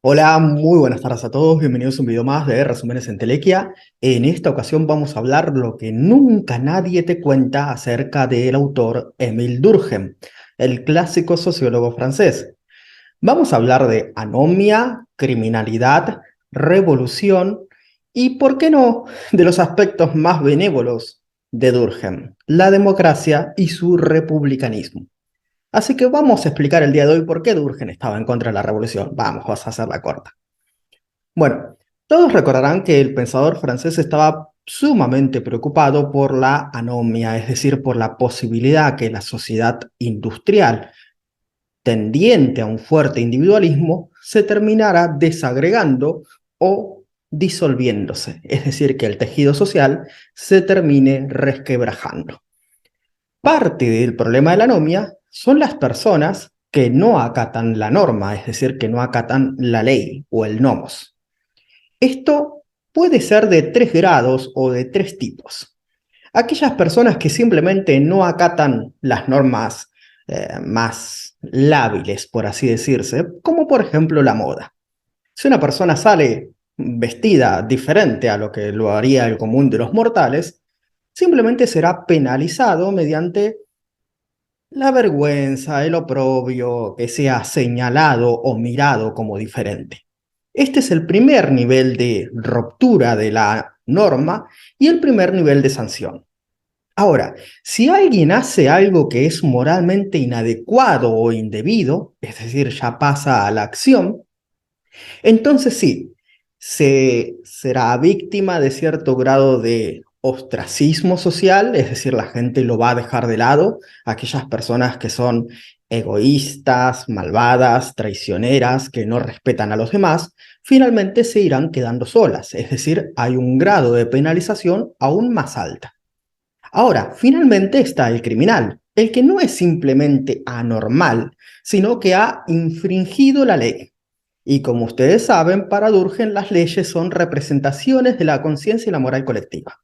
Hola, muy buenas tardes a todos, bienvenidos a un video más de Resúmenes en Telequia. En esta ocasión vamos a hablar lo que nunca nadie te cuenta acerca del autor Émile Durkheim, el clásico sociólogo francés. Vamos a hablar de anomia, criminalidad, revolución y, ¿por qué no?, de los aspectos más benévolos de Durkheim, la democracia y su republicanismo. Así que vamos a explicar el día de hoy por qué Durkheim estaba en contra de la revolución. Vamos a hacerla corta. Bueno, todos recordarán que el pensador francés estaba sumamente preocupado por la anomia, es decir, por la posibilidad que la sociedad industrial, tendiente a un fuerte individualismo, se terminara desagregando o disolviéndose, es decir, que el tejido social se termine resquebrajando. Parte del problema de la anomia son las personas que no acatan la norma, es decir, que no acatan la ley o el nomos. Esto puede ser de tres grados o de tres tipos. Aquellas personas que simplemente no acatan las normas más lábiles, por así decirse, como por ejemplo la moda. Si una persona sale vestida diferente a lo que lo haría el común de los mortales, simplemente será penalizado mediante la vergüenza, el oprobio, que sea señalado o mirado como diferente. Este es el primer nivel de ruptura de la norma y el primer nivel de sanción. Ahora, si alguien hace algo que es moralmente inadecuado o indebido, es decir, ya pasa a la acción, entonces sí, se será víctima de cierto grado de ostracismo social, es decir, la gente lo va a dejar de lado, aquellas personas que son egoístas, malvadas, traicioneras, que no respetan a los demás, finalmente se irán quedando solas, es decir, hay un grado de penalización aún más alta. Ahora, finalmente está el criminal, el que no es simplemente anormal, sino que ha infringido la ley. Y como ustedes saben, para Durkheim las leyes son representaciones de la conciencia y la moral colectiva.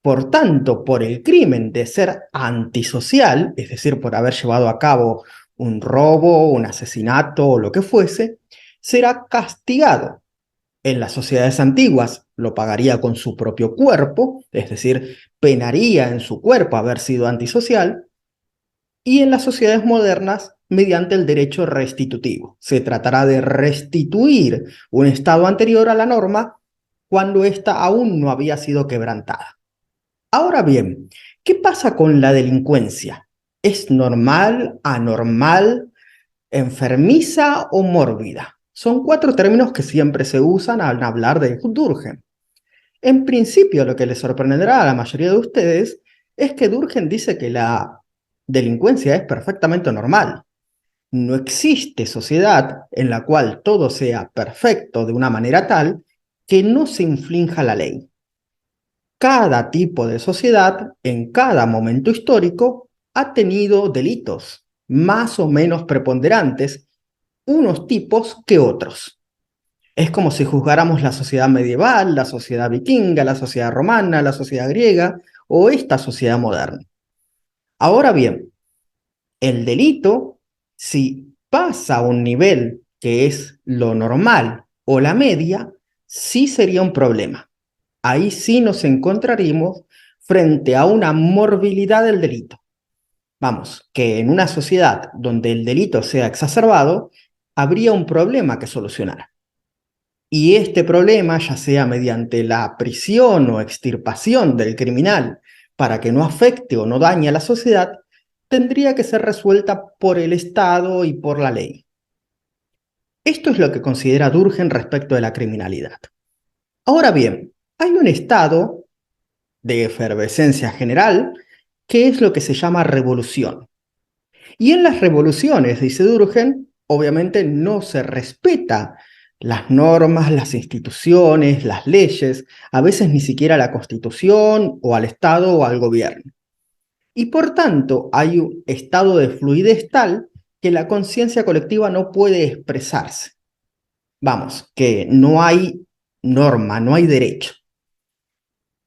Por tanto, por el crimen de ser antisocial, es decir, por haber llevado a cabo un robo, un asesinato o lo que fuese, será castigado. En las sociedades antiguas lo pagaría con su propio cuerpo, es decir, penaría en su cuerpo haber sido antisocial, y en las sociedades modernas mediante el derecho restitutivo. Se tratará de restituir un estado anterior a la norma cuando ésta aún no había sido quebrantada. Ahora bien, ¿qué pasa con la delincuencia? ¿Es normal, anormal, enfermiza o mórbida? Son cuatro términos que siempre se usan al hablar de Durkheim. En principio, lo que les sorprenderá a la mayoría de ustedes es que Durkheim dice que la delincuencia es perfectamente normal. No existe sociedad en la cual todo sea perfecto de una manera tal que no se infrinja la ley. Cada tipo de sociedad, en cada momento histórico, ha tenido delitos más o menos preponderantes, unos tipos que otros. Es como si juzgáramos la sociedad medieval, la sociedad vikinga, la sociedad romana, la sociedad griega o esta sociedad moderna. Ahora bien, el delito, si pasa a un nivel que es lo normal o la media, sí sería un problema. Ahí sí nos encontraríamos frente a una morbilidad del delito. Vamos, que en una sociedad donde el delito sea exacerbado, habría un problema que solucionar. Y este problema, ya sea mediante la prisión o extirpación del criminal para que no afecte o no dañe a la sociedad, tendría que ser resuelta por el Estado y por la ley. Esto es lo que considera Durkheim respecto de la criminalidad. Ahora bien, hay un estado de efervescencia general que es lo que se llama revolución. Y en las revoluciones, dice Durkheim, obviamente no se respeta las normas, las instituciones, las leyes, a veces ni siquiera la Constitución o al Estado o al gobierno. Y por tanto hay un estado de fluidez tal que la conciencia colectiva no puede expresarse. Vamos, que no hay norma, no hay derecho.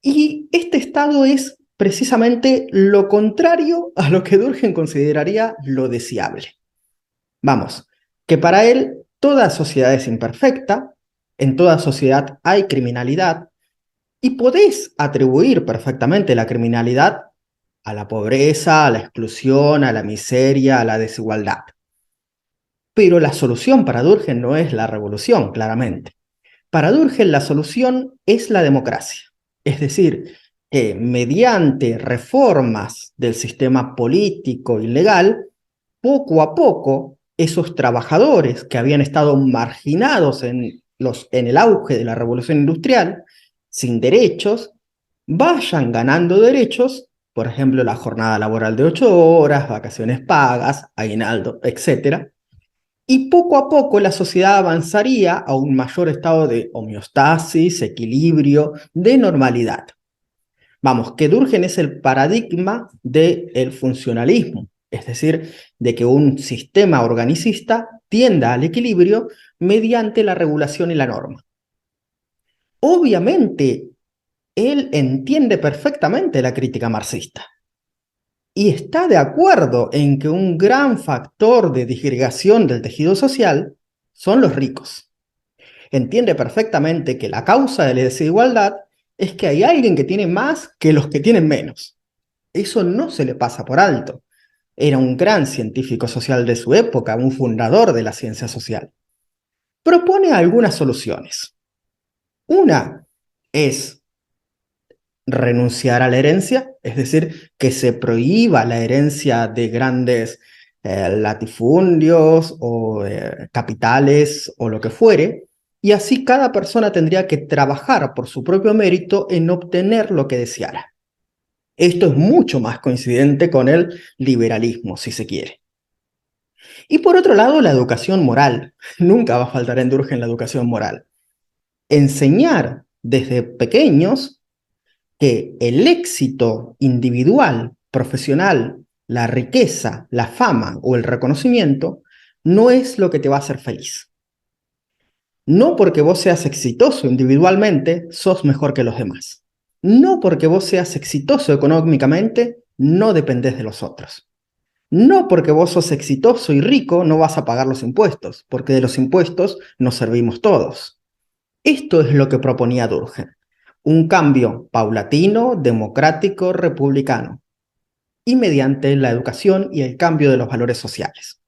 Y este estado es precisamente lo contrario a lo que Durkheim consideraría lo deseable. Vamos, que para él Toda sociedad es imperfecta, en toda sociedad hay criminalidad, y podés atribuir perfectamente la criminalidad a la pobreza, a la exclusión, a la miseria, a la desigualdad. Pero la solución para Durkheim no es la revolución, claramente. Para Durkheim la solución es la democracia. Es decir, que mediante reformas del sistema político y legal, poco a poco, esos trabajadores que habían estado marginados en el auge de la revolución industrial, sin derechos, vayan ganando derechos, por ejemplo, la jornada laboral de 8 horas, vacaciones pagas, aguinaldo, etc. Y poco a poco la sociedad avanzaría a un mayor estado de homeostasis, equilibrio, de normalidad. Vamos, que Durkheim es el paradigma del funcionalismo, es decir, de que un sistema organicista tienda al equilibrio mediante la regulación y la norma. Obviamente, él entiende perfectamente la crítica marxista y está de acuerdo en que un gran factor de disgregación del tejido social son los ricos. Entiende perfectamente que la causa de la desigualdad es que hay alguien que tiene más que los que tienen menos. Eso no se le pasa por alto. Era un gran científico social de su época, un fundador de la ciencia social. Propone algunas soluciones. Una es renunciar a la herencia, es decir, que se prohíba la herencia de grandes latifundios o capitales o lo que fuere, y así cada persona tendría que trabajar por su propio mérito en obtener lo que deseara. Esto es mucho más coincidente con el liberalismo, si se quiere. Y por otro lado, la educación moral. Nunca va a faltar en Durkheim la educación moral. Enseñar desde pequeños que el éxito individual, profesional, la riqueza, la fama o el reconocimiento no es lo que te va a hacer feliz. No porque vos seas exitoso individualmente, sos mejor que los demás. No porque vos seas exitoso económicamente, no dependés de los otros. No porque vos sos exitoso y rico, no vas a pagar los impuestos, porque de los impuestos nos servimos todos. Esto es lo que proponía Durkheim. Un cambio paulatino, democrático, republicano, y mediante la educación y el cambio de los valores sociales.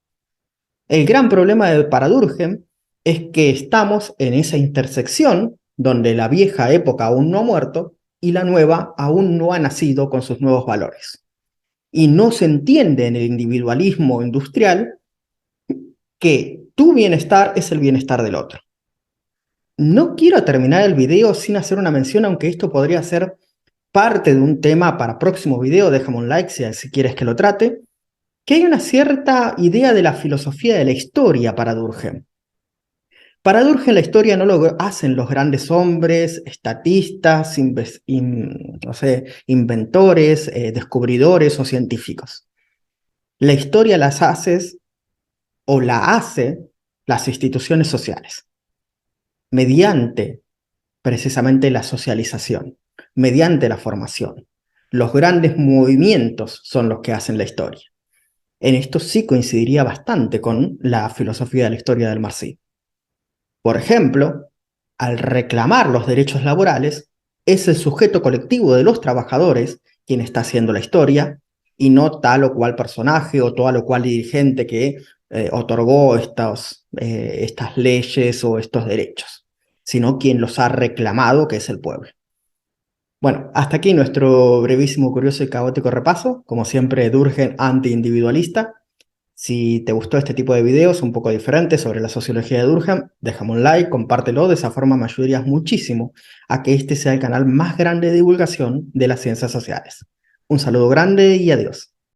El gran problema para Durkheim es que estamos en esa intersección donde la vieja época aún no ha muerto y la nueva aún no ha nacido con sus nuevos valores. Y no se entiende en el individualismo industrial que tu bienestar es el bienestar del otro. No quiero terminar el video sin hacer una mención, aunque esto podría ser parte de un tema para próximo video, déjame un like si quieres que lo trate, que hay una cierta idea de la filosofía de la historia para Durkheim. Para Durkheim la historia no lo hacen los grandes hombres, estatistas, no sé, inventores, descubridores o científicos. La historia las haces o la hace las instituciones sociales, mediante precisamente la socialización, mediante la formación. Los grandes movimientos son los que hacen la historia. En esto sí coincidiría bastante con la filosofía de la historia del marxismo. Por ejemplo, al reclamar los derechos laborales, es el sujeto colectivo de los trabajadores quien está haciendo la historia y no tal o cual personaje o tal o cual dirigente que otorgó estas leyes o estos derechos, sino quien los ha reclamado, que es el pueblo. Bueno, hasta aquí nuestro brevísimo, curioso y caótico repaso. Como siempre, Durkheim anti-individualista. Si te gustó este tipo de videos un poco diferentes sobre la sociología de Durkheim, déjame un like, compártelo, de esa forma me ayudarías muchísimo a que este sea el canal más grande de divulgación de las ciencias sociales. Un saludo grande y adiós.